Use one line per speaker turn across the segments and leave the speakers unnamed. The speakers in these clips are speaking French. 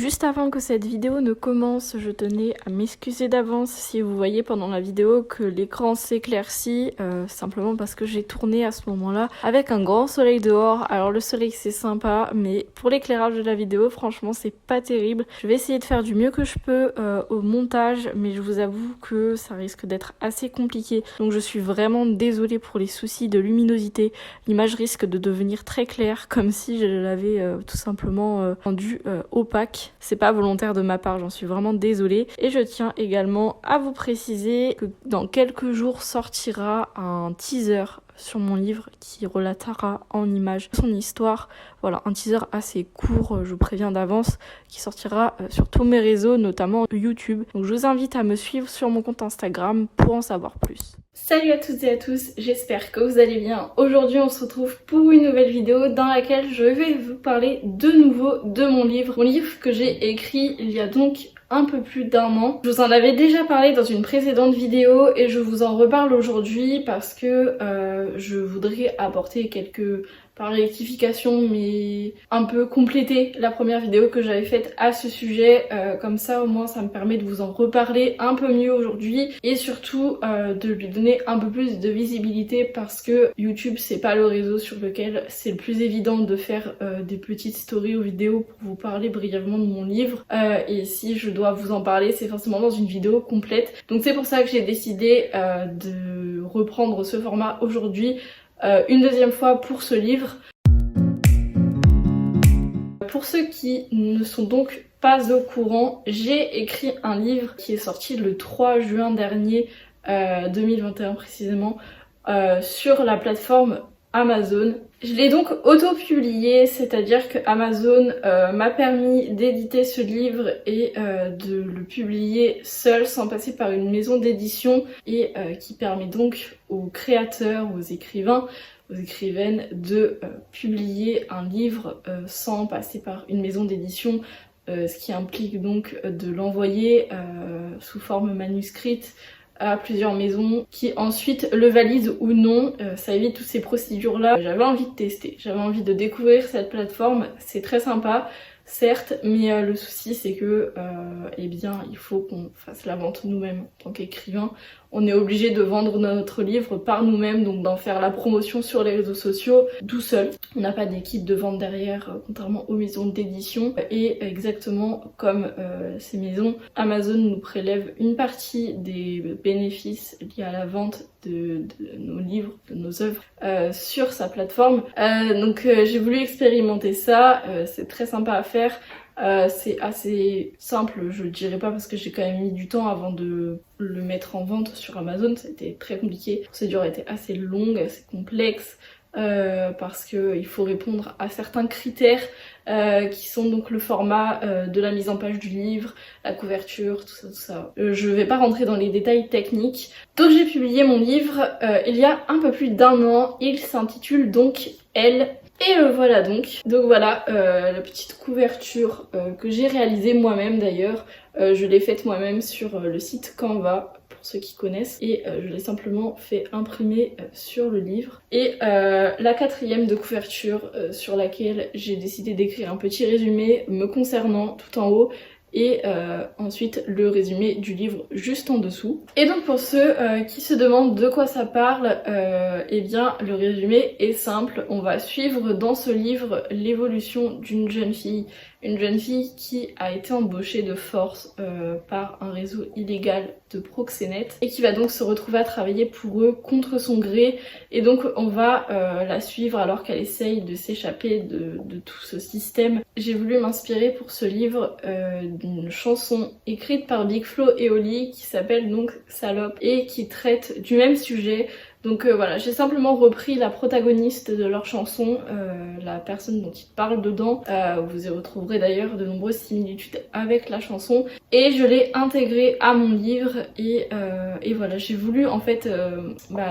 Juste avant que cette vidéo ne commence, je tenais à m'excuser d'avance si vous voyez pendant la vidéo que l'écran s'éclaircit, simplement parce que j'ai tourné à ce moment-là avec un grand soleil dehors. Alors le soleil c'est sympa, mais pour l'éclairage de la vidéo, franchement c'est pas terrible. Je vais essayer de faire du mieux que je peux au montage, mais je vous avoue que ça risque d'être assez compliqué. Donc je suis vraiment désolée pour les soucis de luminosité. L'image risque de devenir très claire, comme si je l'avais tout simplement rendue opaque. C'est pas volontaire de ma part, j'en suis vraiment désolée. Et je tiens également à vous préciser que dans quelques jours sortira un teaser sur mon livre qui relatera en images son histoire. Voilà, un teaser assez court, je vous préviens d'avance, qui sortira sur tous mes réseaux, notamment YouTube. Donc je vous invite à me suivre sur mon compte Instagram pour en savoir plus. Salut à toutes et à tous, j'espère que vous allez bien. Aujourd'hui on se retrouve pour une nouvelle vidéo dans laquelle je vais vous parler de nouveau de mon livre. Mon livre que j'ai écrit il y a donc un peu plus d'un an. Je vous en avais déjà parlé dans une précédente vidéo et je vous en reparle aujourd'hui parce que je voudrais apporter quelques rectification, mais un peu compléter la première vidéo que j'avais faite à ce sujet. Comme ça au moins ça me permet de vous en reparler un peu mieux aujourd'hui et surtout de lui donner un peu plus de visibilité parce que YouTube c'est pas le réseau sur lequel c'est le plus évident de faire des petites stories ou vidéos pour vous parler brièvement de mon livre, et si je dois vous en parler c'est forcément dans une vidéo complète. Donc c'est pour ça que j'ai décidé de reprendre ce format aujourd'hui. Une deuxième fois pour ce livre. Pour ceux qui ne sont donc pas au courant, j'ai écrit un livre qui est sorti le 3 juin dernier, 2021 précisément, sur la plateforme Amazon. Je l'ai donc auto-publié, c'est-à-dire que Amazon m'a permis d'éditer ce livre et de le publier seul sans passer par une maison d'édition et qui permet donc aux créateurs, aux écrivains, aux écrivaines de publier un livre sans passer par une maison d'édition, ce qui implique donc de l'envoyer sous forme manuscrite à plusieurs maisons qui ensuite le valident ou non. Ça évite toutes ces procédures là. J'avais envie de tester, j'avais envie de découvrir cette plateforme, c'est très sympa certes, mais le souci c'est que eh bien il faut qu'on fasse la vente nous-mêmes en tant qu'écrivain. On est obligé de vendre notre livre par nous-mêmes, donc d'en faire la promotion sur les réseaux sociaux tout seul. On n'a pas d'équipe de vente derrière, contrairement aux maisons d'édition. Et exactement comme ces maisons, Amazon nous prélève une partie des bénéfices liés à la vente de nos livres, de nos œuvres sur sa plateforme. Donc j'ai voulu expérimenter ça, c'est très sympa à faire. C'est assez simple, je le dirais pas parce que j'ai quand même mis du temps avant de le mettre en vente sur Amazon, ça a été très compliqué. La procédure a été assez longue, assez complexe, parce qu'il faut répondre à certains critères qui sont donc le format de la mise en page du livre, la couverture, tout ça, tout ça. Je vais pas rentrer dans les détails techniques. Donc j'ai publié mon livre il y a un peu plus d'un an, il s'intitule donc Elle. Et le voilà donc. Donc voilà la petite couverture que j'ai réalisée moi-même d'ailleurs. Je l'ai faite moi-même sur le site Canva pour ceux qui connaissent et je l'ai simplement fait imprimer sur le livre. Et la quatrième de couverture sur laquelle j'ai décidé d'écrire un petit résumé me concernant tout en haut. Et ensuite le résumé du livre juste en dessous. Et donc pour ceux qui se demandent de quoi ça parle, eh bien le résumé est simple. On va suivre dans ce livre l'évolution d'une jeune fille. Une jeune fille qui a été embauchée de force par un réseau illégal de proxénètes et qui va donc se retrouver à travailler pour eux contre son gré. Et donc on va la suivre alors qu'elle essaye de s'échapper de tout ce système. J'ai voulu m'inspirer pour ce livre d'une chanson écrite par Big Flo et Oli qui s'appelle donc Salope et qui traite du même sujet. Donc voilà, j'ai simplement repris la protagoniste de leur chanson, la personne dont ils parlent dedans. Vous y retrouverez d'ailleurs de nombreuses similitudes avec la chanson. Et je l'ai intégrée à mon livre et voilà, j'ai voulu en fait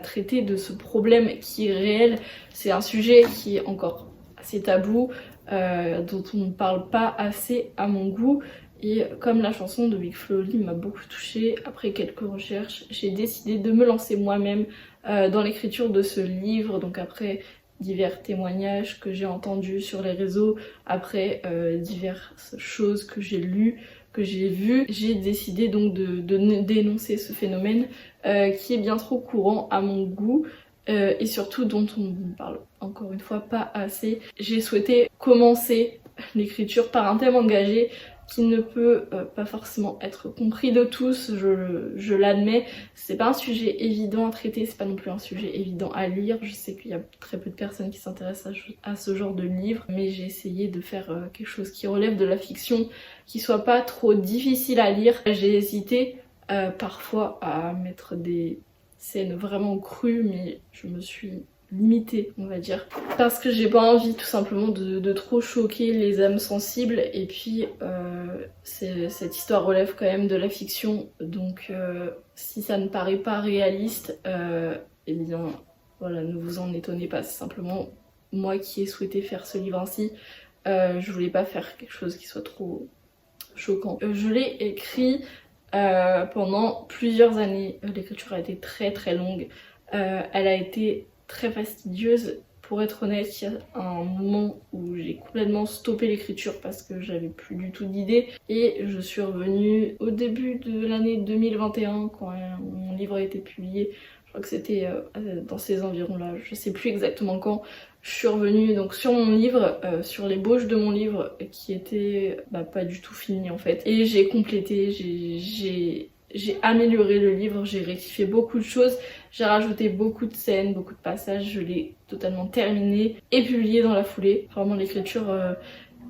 traiter de ce problème qui est réel. C'est un sujet qui est encore assez tabou, dont on ne parle pas assez à mon goût. Et comme la chanson de Big Flo et Oli m'a beaucoup touchée, après quelques recherches, j'ai décidé de me lancer moi-même dans l'écriture de ce livre. Donc après divers témoignages que j'ai entendus sur les réseaux, après diverses choses que j'ai lues, que j'ai vues, j'ai décidé donc de dénoncer ce phénomène qui est bien trop courant à mon goût. Et surtout dont on ne parle encore une fois pas assez. J'ai souhaité commencer l'écriture par un thème engagé qui ne peut pas forcément être compris de tous, je l'admets. C'est pas un sujet évident à traiter, c'est pas non plus un sujet évident à lire. Je sais qu'il y a très peu de personnes qui s'intéressent à ce genre de livre, mais j'ai essayé de faire quelque chose qui relève de la fiction, qui soit pas trop difficile à lire. J'ai hésité parfois à mettre des scènes vraiment crues, mais je me suis limitée, on va dire, parce que j'ai pas envie tout simplement de trop choquer les âmes sensibles. Et puis cette histoire relève quand même de la fiction, donc si ça ne paraît pas réaliste, eh bien voilà, ne vous en étonnez pas, c'est simplement moi qui ai souhaité faire ce livre ainsi. Je voulais pas faire quelque chose qui soit trop choquant. Je l'ai écrit pendant plusieurs années. L'écriture a été très très longue, elle a été très fastidieuse. Pour être honnête, il y a un moment où j'ai complètement stoppé l'écriture parce que j'avais plus du tout d'idées, et je suis revenue au début de l'année 2021 quand mon livre a été publié. Je crois que c'était dans ces environs-là, je sais plus exactement quand. Je suis revenue donc sur mon livre, sur l'ébauche de mon livre qui était pas du tout fini en fait. Et j'ai complété, j'ai amélioré le livre, j'ai rectifié beaucoup de choses, j'ai rajouté beaucoup de scènes, beaucoup de passages, je l'ai totalement terminé et publié dans la foulée. Vraiment l'écriture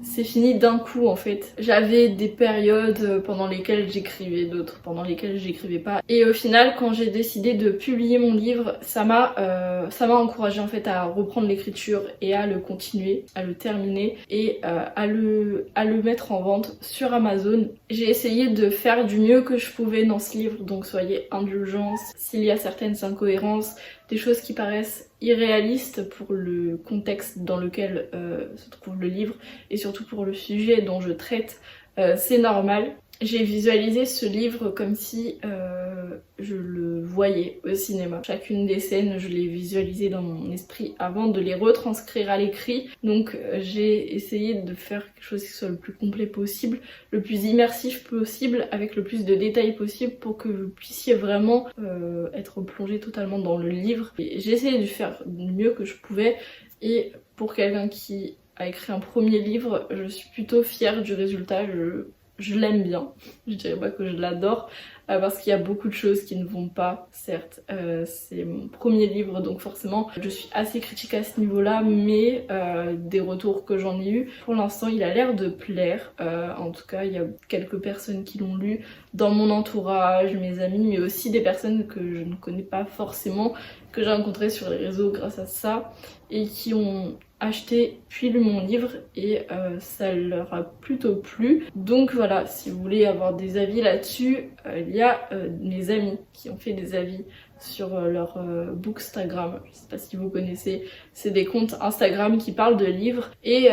c'est fini d'un coup en fait. J'avais des périodes pendant lesquelles j'écrivais, d'autres pendant lesquelles j'écrivais pas. Et au final, quand j'ai décidé de publier mon livre, ça m'a encouragée en fait à reprendre l'écriture et à le continuer, à le terminer et à le mettre en vente sur Amazon. J'ai essayé de faire du mieux que je pouvais dans ce livre, donc soyez indulgents s'il y a certaines incohérences, des choses qui paraissent irréalistes pour le contexte dans lequel se trouve le livre et surtout pour le sujet dont je traite, c'est normal. J'ai visualisé ce livre comme si je le voyais au cinéma. Chacune des scènes, je l'ai visualisée dans mon esprit avant de les retranscrire à l'écrit. Donc j'ai essayé de faire quelque chose qui soit le plus complet possible, le plus immersif possible, avec le plus de détails possible pour que vous puissiez vraiment être plongé totalement dans le livre. J'ai essayé de faire du mieux que je pouvais, et pour quelqu'un qui a écrit un premier livre, je suis plutôt fière du résultat. Je l'aime bien, je dirais pas que je l'adore, parce qu'il y a beaucoup de choses qui ne vont pas, certes. C'est mon premier livre, donc forcément je suis assez critique à ce niveau-là, mais des retours que j'en ai eu, pour l'instant il a l'air de plaire. En tout cas, il y a quelques personnes qui l'ont lu dans mon entourage, mes amis, mais aussi des personnes que je ne connais pas forcément, que j'ai rencontrées sur les réseaux grâce à ça, et qui ont acheté puis lu mon livre, et ça leur a plutôt plu. Donc voilà, si vous voulez avoir des avis là-dessus, il y a mes amis qui ont fait des avis sur leur Bookstagram. Je sais pas si vous connaissez, c'est des comptes Instagram qui parlent de livres, et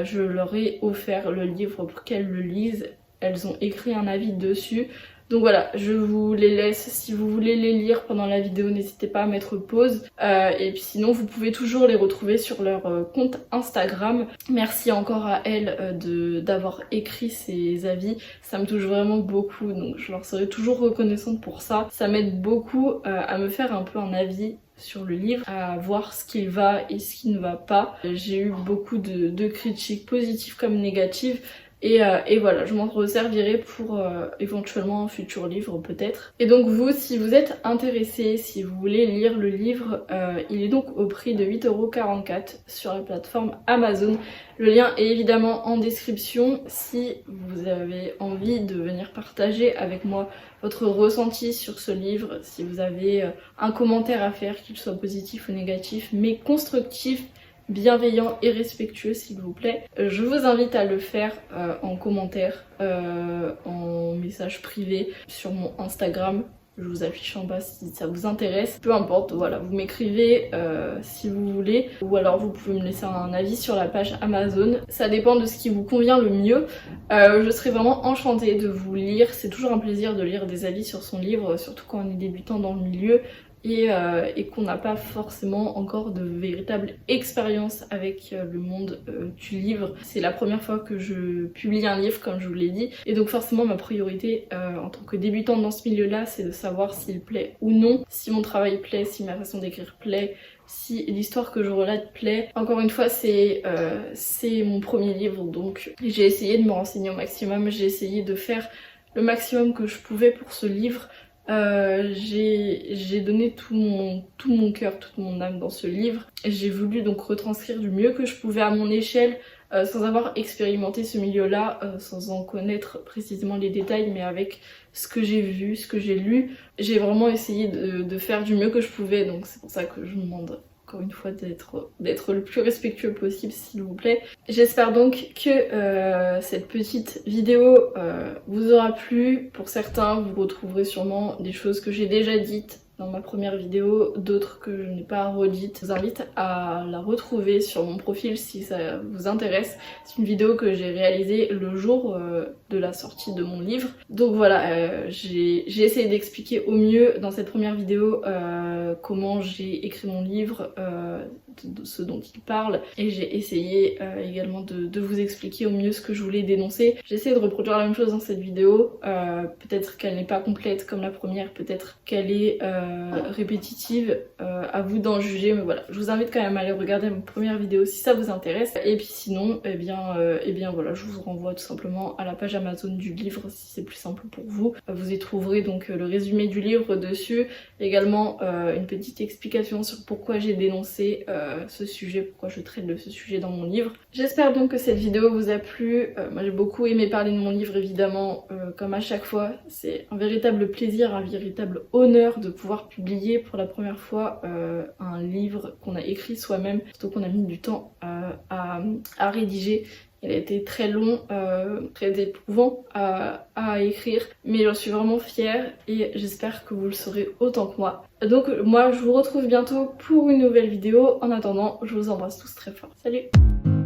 je leur ai offert le livre pour qu'elles le lisent. Elles ont écrit un avis dessus. Donc voilà, je vous les laisse. Si vous voulez les lire pendant la vidéo, n'hésitez pas à mettre pause. Et puis sinon, vous pouvez toujours les retrouver sur leur compte Instagram. Merci encore à elles d'avoir écrit ces avis. Ça me touche vraiment beaucoup, donc je leur serai toujours reconnaissante pour ça. Ça m'aide beaucoup à me faire un peu un avis sur le livre, à voir ce qui va et ce qui ne va pas. J'ai eu beaucoup de critiques positives comme négatives. Et voilà, je m'en resservirai pour éventuellement un futur livre peut-être. Et donc vous, si vous êtes intéressé, si vous voulez lire le livre, il est donc au prix de 8,44 € sur la plateforme Amazon. Le lien est évidemment en description. Si vous avez envie de venir partager avec moi votre ressenti sur ce livre, si vous avez un commentaire à faire, qu'il soit positif ou négatif, mais constructif, bienveillant et respectueux s'il vous plaît, je vous invite à le faire en commentaire, en message privé sur mon Instagram. Je vous affiche en bas si ça vous intéresse. Peu importe, voilà, vous m'écrivez si vous voulez, ou alors vous pouvez me laisser un avis sur la page Amazon. Ça dépend de ce qui vous convient le mieux. Je serais vraiment enchantée de vous lire. C'est toujours un plaisir de lire des avis sur son livre, surtout quand on est débutant dans le milieu. et qu'on n'a pas forcément encore de véritable expérience avec le monde du livre. C'est la première fois que je publie un livre, comme je vous l'ai dit, et donc forcément ma priorité en tant que débutante dans ce milieu-là, c'est de savoir s'il plaît ou non, si mon travail plaît, si ma façon d'écrire plaît, si l'histoire que je relate plaît. Encore une fois, c'est mon premier livre, donc j'ai essayé de me renseigner au maximum, j'ai essayé de faire le maximum que je pouvais pour ce livre. J'ai donné tout mon cœur, toute mon âme dans ce livre. J'ai voulu donc retranscrire du mieux que je pouvais à mon échelle, sans avoir expérimenté ce milieu-là, sans en connaître précisément les détails, mais avec ce que j'ai vu, ce que j'ai lu. J'ai vraiment essayé de faire du mieux que je pouvais, donc c'est pour ça que je vous demande encore une fois d'être le plus respectueux possible, s'il vous plaît. J'espère donc que cette petite vidéo vous aura plu. Pour certains, vous retrouverez sûrement des choses que j'ai déjà dites dans ma première vidéo, d'autres que je n'ai pas redites. Je vous invite à la retrouver sur mon profil si ça vous intéresse. C'est une vidéo que j'ai réalisée le jour de la sortie de mon livre. Donc voilà, j'ai essayé d'expliquer au mieux dans cette première vidéo comment j'ai écrit mon livre, de ce dont il parle, et j'ai essayé également de vous expliquer au mieux ce que je voulais dénoncer. J'ai essayé de reproduire la même chose dans cette vidéo, peut-être qu'elle n'est pas complète comme la première, peut-être qu'elle est répétitive, à vous d'en juger, mais voilà, je vous invite quand même à aller regarder ma première vidéo si ça vous intéresse, et puis sinon, eh bien voilà, je vous renvoie tout simplement à la page Amazon du livre si c'est plus simple pour vous. Vous y trouverez donc le résumé du livre dessus, également une petite explication sur pourquoi j'ai dénoncé ce sujet, pourquoi je traite de ce sujet dans mon livre. J'espère donc que cette vidéo vous a plu. Moi j'ai beaucoup aimé parler de mon livre évidemment, comme à chaque fois. C'est un véritable plaisir, un véritable honneur de pouvoir publier pour la première fois un livre qu'on a écrit soi-même, surtout qu'on a mis du temps à rédiger. Il a été très long, très éprouvant à écrire, mais j'en suis vraiment fière et j'espère que vous le serez autant que moi. Donc moi je vous retrouve bientôt pour une nouvelle vidéo. En attendant, je vous embrasse tous très fort. Salut!